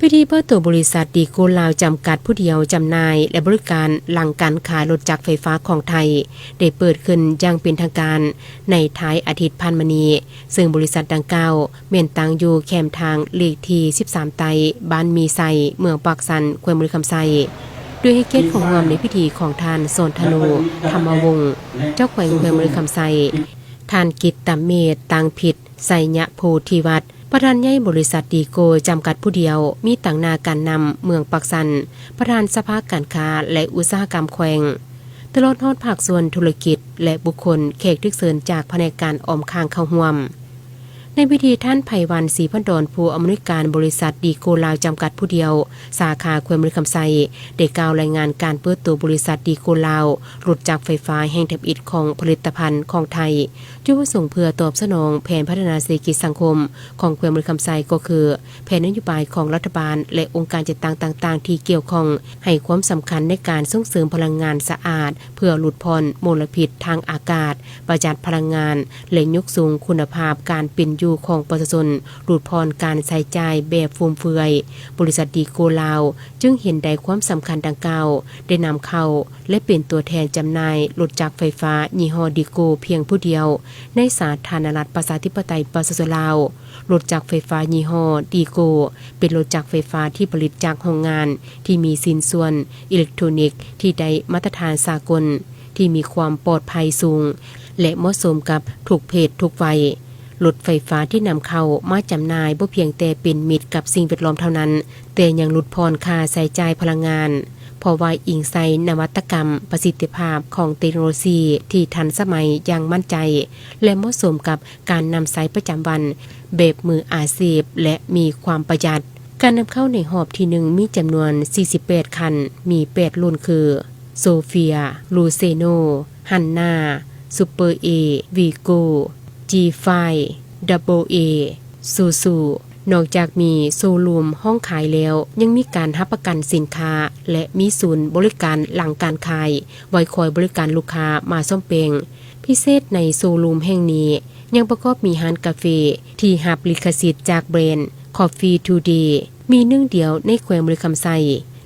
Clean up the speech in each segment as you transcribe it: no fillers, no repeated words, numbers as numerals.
พิธีเปิดตัวบริษัทดีโกลาวจำกัดผู้เดียวจำหน่ายและบริการหลังการขายรถจักรไฟฟ้าของไทยได้เปิดขึ้นอย่างเป็นทางการในท้ายอาทิตย์พันมณีซึ่งบริษัทดังกล่าวเมียนตังอยู่แคมทางเลขที่13ไตบ้านมีไซเมืองปากสันแขวงบริคำไซด้วยให้เกียรติของรวมในพิธีของทานโซนธนูธรรมวงศ์เจ้าแขวงบริคำไซทานกิตตเมตตังผิดไสยะโพธิวัตรประธานใหญ่บริษัทดีโกจำกัดผู้เดียวมีต่างนาการนำเมืองปักสันประธานสภาการค้าและอุตสาหกรรมแขวงตลอดทอดภาคส่วนธุรกิจและบุคคลแขกทึกเชิญจากแผนกการออมค้างเข้าร่วมในพิธีท่านไพวันศรีพันดรผู้อำนวยการบริษัทดีโกลาวจำกัดผู้เดียวสาขาแขวงบริคำไซได้กล่าวรายงานการเปิดตัวบริษัทดีโกลาวรถจักรไฟฟ้าแห่งแถบอิฐของผลิตภัณฑ์ของไทยจุดประสงค์เพื่อตอบสนองแผนพัฒนาเศรษฐกิจสังคมของแขวงบริคำไซก็คือแผนนโยบายของรัฐบาลและองค์การจัดตั้งต่างๆที่เกี่ยวข้องให้ความสำคัญในการส่งเสริมพลังงานสะอาดเพื่อลดผ่อนมลพิษทางอากาศประหยัดพลังงานและยกสูงคุณภาพการเป็นอยู่ของประชาชนลดผ่อนการใช้จ่ายแบบฟุ่มเฟือยบริษัทดีโกลาวจึงเห็นได้ความสำคัญดังกล่าวได้นำเข้าและเป็นตัวแทนจำหน่ายรถจักรไฟฟ้ายี่ห้อดีโกเพียงผู้เดียวในสาธารณรัฐประชาธิปไตยประชาชนลาวรถจักรไฟฟ้ายี่ห้อดีโกเป็นรถจักรไฟฟ้าที่ผลิตจากโรงงานที่มีชิ้นส่วนอิเล็กทรอนิกส์ที่ได้มาตรฐานสากลที่มีความปลอดภัยสูงและเหมาะสมกับทุกเพศทุกวัยรถไฟฟ้าที่นำเข้ามาจำหน่ายบ่เพียงแต่เป็นมิตรกับสิ่งแวดล้อมเท่านั้นแต่ยังลดผ่อนค่าใช้จ่ายพลังงานเพราะว่าอิงใส่นวัตกรรมประสิทธิภาพของเทคโนโลยีที่ทันสมัยอย่างมั่นใจและเหมาะสมกับการนำใช้ประจำวันแบบมืออาชีพและมีความประหยัดการนำเข้าในหอบที่1มีจำนวน48คันมี8รุ่นคือโซเฟียลูเซโนฮันนาซูเปอร์เอวีโกG5 Double A ซูซูนอกจากมีโชว์รูมห้องขายแล้วยังมีการรับประกันสินค้าและมีศูนย์บริการหลังการขายไว้คอยบริการลูกค้ามาซ่อมแปลงพิเศษในโชว์รูมแห่งนี้ยังประกอบมีร้านกาแฟที่รับลิขสิทธิ์จากแบรนด์ Coffee Today มีหนึ่งเดียวในแขวงบริคำไซ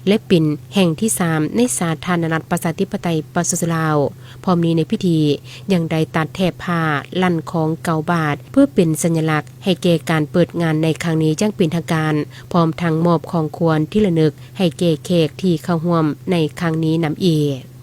และเป็นแห่งที่3ในสาธารณรัฐประชาธิปไตยประชาชนลาวพร้อมนี้ในพิธียังได้ตัดแถบผ้าลั่นของเกาบาทเพื่อเป็นสัญลักษณ์ให้แก่การเปิดงานในครั้งนี้จังเป็นทางการพร้อมทั้งมอบของควรที่ระลึกให้แก่แขกที่เข้าร่วมในครั้งนี้นำอีก